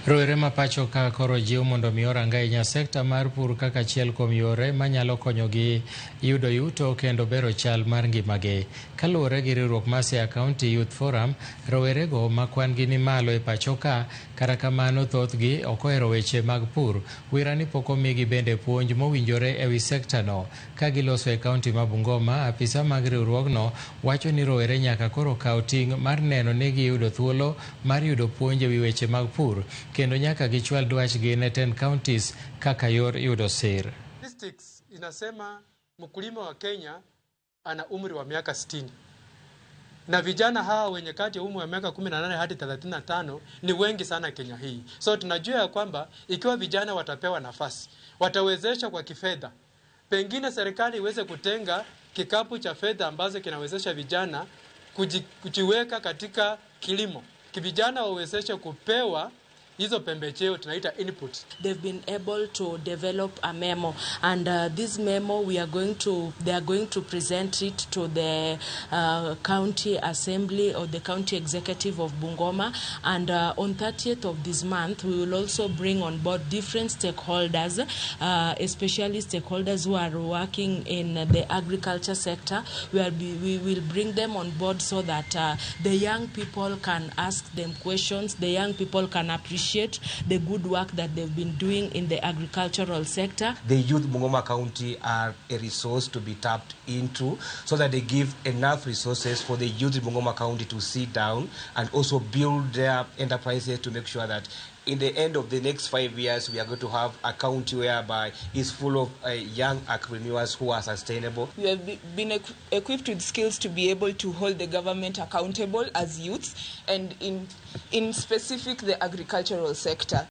Rowere ma pacho ka koro jiw mondo mi orang ahinya sekta mar pur kaka achiel kuom yore manyalo konyogi yudo yuto kendo bero chal mar ngimagi. Kaluwore gi riwruok mar Siaya County Youth Forum, rowerego ma kwan gi ni malo e pacho ka, kata kamano thothgi ok ohero weche mag pur. Wira ni pok omigi bende puonj mowinjore ewi sekta no. Ka giloso e kaunti ma Bungoma, apisa mag riwruogno wacho ni rowere nyaka koro kaw ting' mar neno ni giyudo thuolo mar yudo puonj ewi weche mag pur, kendo nyaka gichwal dwachgi ne 10 counties kaka yor yudo sir. Statistics inasema mkulima wa Kenya ana umri wa miaka 60. Na vijana hawa wenye kati ya umri wa miaka 18 hadi 35 ni wengi sana Kenya hii. So tunajua ya kwamba ikiwa vijana watapewa nafasi, watawezesha kwa kifedha. Pengine serikali iweze kutenga kikapu cha fedha ambazo kinawezesha vijana kujiweka katika kilimo. Vijana wawezeshe kupewa hizo pembejeo tunaita input. They've been able to develop a memo, and this memo they are going to present it to the county assembly or the county executive of Bungoma, and on 30th of this month we will also bring on board different stakeholders, especially stakeholders who are working in the agriculture sector. We will bring them on board so that the young people can ask them questions, the young people can appreciate the good work that they've been doing in the agricultural sector. The youth Bungoma County are a resource to be tapped into, so that they give enough resources for the youth in Bungoma County to sit down and also build their enterprises to make sure that in the end of the next 5 years, we are going to have a county whereby it's full of young entrepreneurs who are sustainable. We have been equipped with skills to be able to hold the government accountable as youths, and in specific the agricultural sector.